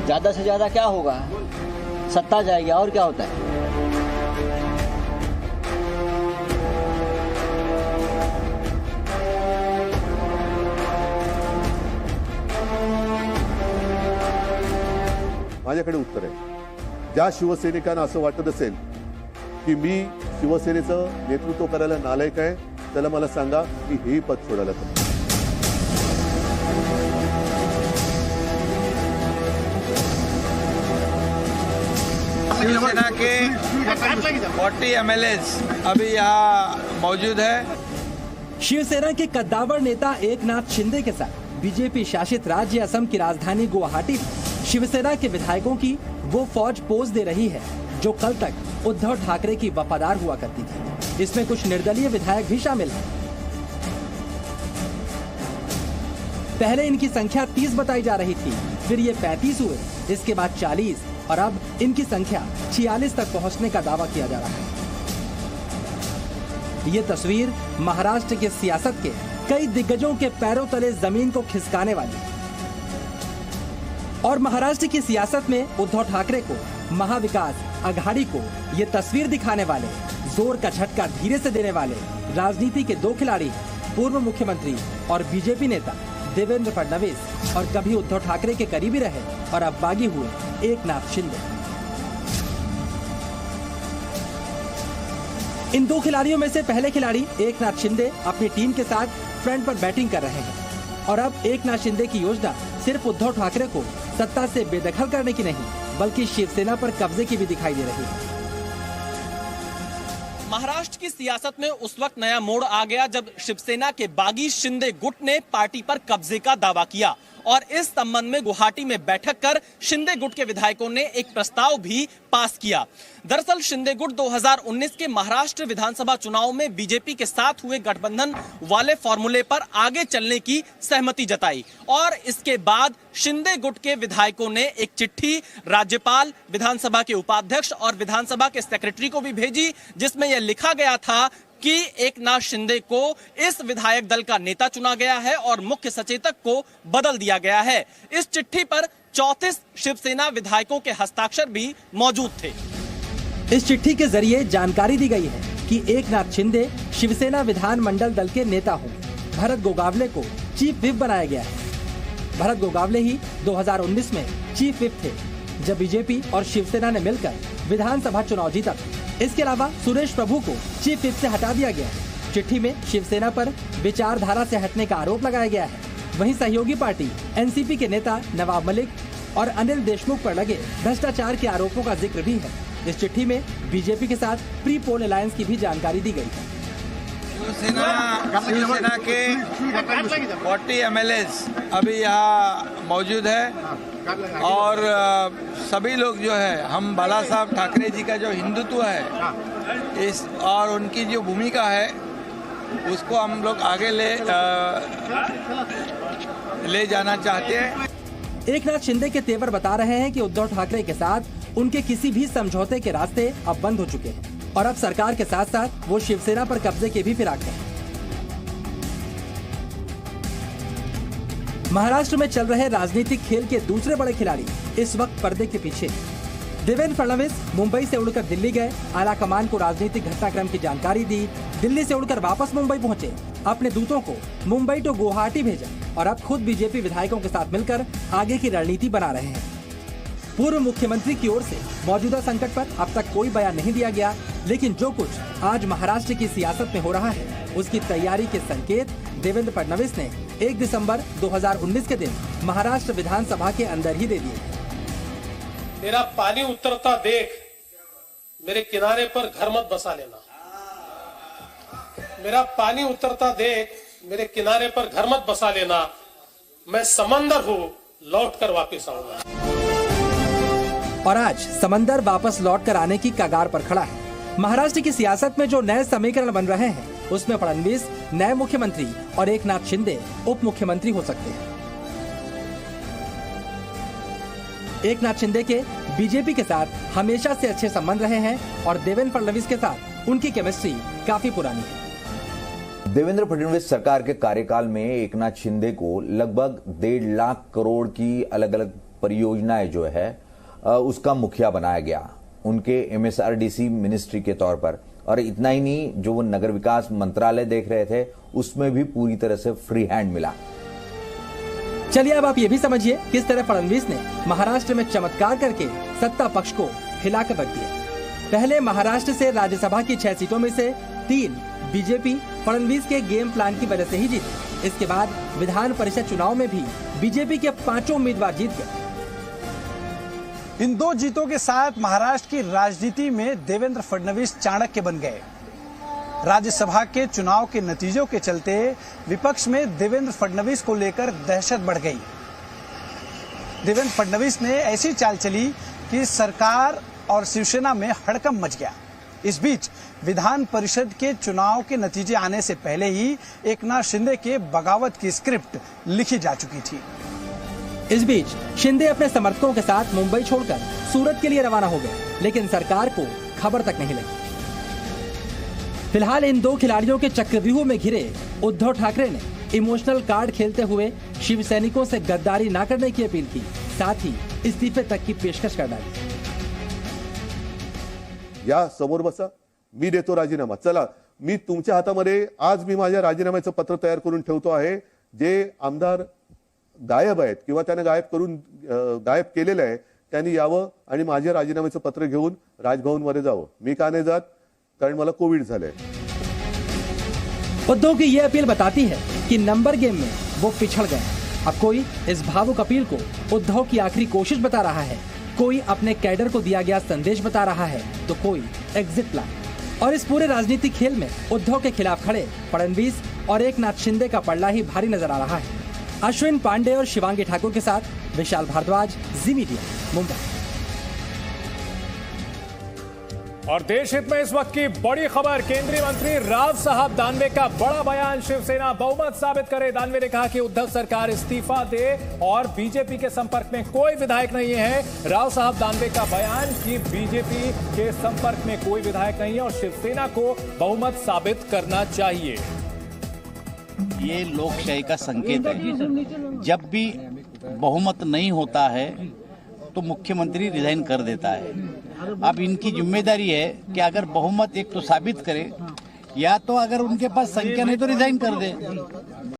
ज़्यादा से ज़्यादा क्या होगा, सत्ता जाएगी, और क्या होता है। माझ्याकडे उत्तर आहे। ज्या शिवसैनिकांना असं वाटत असेल की मी शिवसेनेचं नेतृत्व करायला नालायक आहे, त्याला मला सांगा की हेही पद सोडायला पाहिजे। शिवसेना के 40 एमएलएज अभी यहाँ मौजूद है। शिवसेना के कद्दावर नेता एकनाथ शिंदे के साथ बीजेपी शासित राज्य असम की राजधानी गुवाहाटी में शिवसेना के विधायकों की वो फौज पोज दे रही है जो कल तक उद्धव ठाकरे की वफादार हुआ करती थी। इसमें कुछ निर्दलीय विधायक भी शामिल हैं। पहले इनकी संख्या 30 बताई जा रही थी, फिर ये 35 हुए, इसके बाद 40 और अब इनकी संख्या 46 तक पहुंचने का दावा किया जा रहा है। ये तस्वीर महाराष्ट्र की सियासत के कई दिग्गजों के पैरों तले जमीन को खिसकाने वाली और महाराष्ट्र की सियासत में उद्धव ठाकरे को, महाविकास अघाड़ी को ये तस्वीर दिखाने वाले, जोर का झटका धीरे से देने वाले राजनीति के दो खिलाड़ी हैं। पूर्व मुख्यमंत्री और बीजेपी नेता देवेंद्र फडणवीस और कभी उद्धव ठाकरे के करीबी रहे और अब बागी हुए एकनाथ शिंदे। इन दो खिलाड़ियों में से पहले खिलाड़ी एकनाथ शिंदे अपनी टीम के साथ फ्रंट पर बैटिंग कर रहे हैं और अब एकनाथ शिंदे की योजना सिर्फ उद्धव ठाकरे को सत्ता से बेदखल करने की नहीं बल्कि शिवसेना पर कब्जे की भी दिखाई दे रही है। महाराष्ट्र की सियासत में उस वक्त नया मोड़ आ गया जब शिवसेना के बागी शिंदे गुट ने पार्टी पर कब्जे का दावा किया और इस संबंध में गुवाहाटी में बैठक कर शिंदे गुट के विधायकों ने एक प्रस्ताव भी पास किया। दरअसल शिंदे गुट 2019 के महाराष्ट्र विधानसभा चुनाव में बीजेपी के साथ हुए गठबंधन वाले फॉर्मूले पर आगे चलने की सहमति जताई और इसके बाद शिंदे गुट के विधायकों ने एक चिट्ठी राज्यपाल, विधानसभा के उपाध्यक्ष और विधानसभा के सेक्रेटरी को भी भेजी जिसमें यह लिखा गया था कि एकनाथ शिंदे को इस विधायक दल का नेता चुना गया है और मुख्य सचेतक को बदल दिया गया है। इस चिट्ठी पर 34 शिवसेना विधायकों के हस्ताक्षर भी मौजूद थे। इस चिट्ठी के जरिए जानकारी दी गई है कि एकनाथ शिंदे शिवसेना विधानमंडल दल के नेता होंगे। भरत गोगावले को चीफ व्हिप बनाया गया है। भरत गोगावले ही 2019 में चीफ व्हिप थे जब बीजेपी और शिवसेना ने मिलकर विधानसभा चुनाव जीता। इसके अलावा सुरेश प्रभु को चीफ व्हिप से हटा दिया गया है। चिट्ठी में शिवसेना पर विचारधारा से हटने का आरोप लगाया गया है। वहीं सहयोगी पार्टी एनसीपी के नेता नवाब मलिक और अनिल देशमुख पर लगे भ्रष्टाचार के आरोपों का जिक्र भी है। इस चिट्ठी में बीजेपी के साथ प्री पोल अलायंस की भी जानकारी दी गई है। शिवसेना के 40 एमएलएज अभी यहाँ मौजूद है और सभी लोग जो है, हम बाला साहब ठाकरे जी का जो हिंदुत्व है इस और उनकी जो भूमिका है उसको हम लोग आगे ले जाना चाहते हैं। एकनाथ शिंदे के तेवर बता रहे हैं कि उद्धव ठाकरे के साथ उनके किसी भी समझौते के रास्ते अब बंद हो चुके हैं और अब सरकार के साथ साथ वो शिवसेना पर कब्जे के भी फिराक हैं। महाराष्ट्र में चल रहे राजनीतिक खेल के दूसरे बड़े खिलाड़ी इस वक्त पर्दे के पीछे। देवेंद्र फडणवीस मुंबई से उड़कर दिल्ली गए, आला कमान को राजनीतिक घटनाक्रम की जानकारी दी, दिल्ली से उड़कर वापस मुंबई पहुंचे, अपने दूतों को मुंबई टू गुवाहाटी भेजा और अब खुद बीजेपी विधायकों के साथ मिलकर आगे की रणनीति बना रहे हैं। पूर्व मुख्यमंत्री की ओर से मौजूदा संकट पर अब तक कोई बयान नहीं दिया गया, लेकिन जो कुछ आज महाराष्ट्र की सियासत में हो रहा है उसकी तैयारी के संकेत देवेंद्र फडणवीस ने 1 दिसंबर 2019 के दिन महाराष्ट्र विधानसभा के अंदर ही दे दिए। मेरा पानी उतरता देख मेरे किनारे पर घर मत बसा लेना। मेरा पानी उतरता देख मेरे किनारे पर घर मत बसा लेना। मैं समंदर हूँ, लौट कर वापिस आऊंगा। और आज समंदर वापस लौट कर आने की कगार पर खड़ा है। महाराष्ट्र की सियासत में जो नए समीकरण बन रहे हैं उसमें फडणवीस नए मुख्यमंत्री और एकनाथ शिंदे उप मुख्यमंत्री हो सकते हैं। एकनाथ शिंदे के बीजेपी के साथ हमेशा से अच्छे संबंध रहे हैं और देवेंद्र फडणवीस के साथ उनकी केमिस्ट्री काफी पुरानी है। देवेंद्र फडणवीस सरकार के कार्यकाल में एकनाथ शिंदे को लगभग 1.5 लाख करोड़ की अलग अलग परियोजनाएं जो है उसका मुखिया बनाया गया उनके MSRDC मिनिस्ट्री के तौर पर। और इतना ही नहीं, जो वो नगर विकास मंत्रालय देख रहे थे उसमें भी पूरी तरह से फ्री हैंड मिला। चलिए अब आप ये भी समझिए किस तरह फडणवीस ने महाराष्ट्र में चमत्कार करके सत्ता पक्ष को हिलाकर रख दिया। पहले महाराष्ट्र से राज्यसभा की 6 सीटों में से 3 बीजेपी फडणवीस के गेम प्लान की वजह से ही जीती। इसके बाद विधान परिषद चुनाव में भी बीजेपी के 5 उम्मीदवार जीत गए। इन 2 जीतों के साथ महाराष्ट्र की राजनीति में देवेंद्र फडणवीस चाणक्य बन गए। राज्यसभा के चुनाव के नतीजों के चलते विपक्ष में देवेंद्र फडणवीस को लेकर दहशत बढ़ गई। देवेंद्र फडणवीस ने ऐसी चाल चली कि सरकार और शिवसेना में हड़कंप मच गया। इस बीच विधान परिषद के चुनाव के नतीजे आने से पहले ही एकनाथ शिंदे के बगावत की स्क्रिप्ट लिखी जा चुकी थी। इस बीच शिंदे अपने समर्थकों के साथ मुंबई छोड़कर सूरत के लिए रवाना हो गए, लेकिन सरकार को खबर तक नहीं लगी। फिलहाल इन 2 खिलाड़ियों के चक्रव्यूह में घिरे उद्धव ठाकरे ने इमोशनल कार्ड खेलते हुए शिव सैनिकों से गद्दारी न करने की अपील की, साथ ही इस्तीफे तक की पेशकश कर डाली। या समोर बसा, मी देतो राजीनामा। चला, मी तुमच्या हातामध्ये आज मी माझ्या राजीनाम्याचं पत्र तयार करून ठेवतो आहे। जे आमदार गायब आहेत किंवा त्याने गायब केलेलं आहे त्यांनी यावं आणि माझे राजीनाम्याचं पत्र घेऊन राजभवनमध्ये जावं। मी का नाही जात? कारण मला कोविड झालंय। उद्धव की ये अपील बताती है कि नंबर गेम में वो पिछड़ गए। अब कोई इस भावुक अपील को उद्धव की आखिरी कोशिश बता रहा है, कोई अपने कैडर को दिया गया संदेश बता रहा है, तो कोई एग्जिट प्लान। और इस पूरे राजनीतिक खेल में उद्धव के खिलाफ खड़े फडणवीस और एकनाथ शिंदे का पलड़ा ही भारी नजर आ रहा है। अश्विन पांडे और शिवांगी ठाकुर के साथ विशाल भारद्वाज, जी मीडिया, मुंबई। और देश हित में इस वक्त की बड़ी खबर, केंद्रीय मंत्री राव साहब दानवे का बड़ा बयान, शिवसेना बहुमत साबित करे। दानवे ने कहा कि उद्धव सरकार इस्तीफा दे और बीजेपी के संपर्क में कोई विधायक नहीं है। राव साहब दानवे का बयान कि बीजेपी के संपर्क में कोई विधायक नहीं है और शिवसेना को बहुमत साबित करना चाहिए। ये लोकशाही का संकेत है। जब भी बहुमत नहीं होता है तो मुख्यमंत्री रिजाइन कर देता है। अब इनकी जिम्मेदारी है कि अगर बहुमत एक तो साबित करे, या तो अगर उनके पास संख्या नहीं तो रिजाइन कर दे।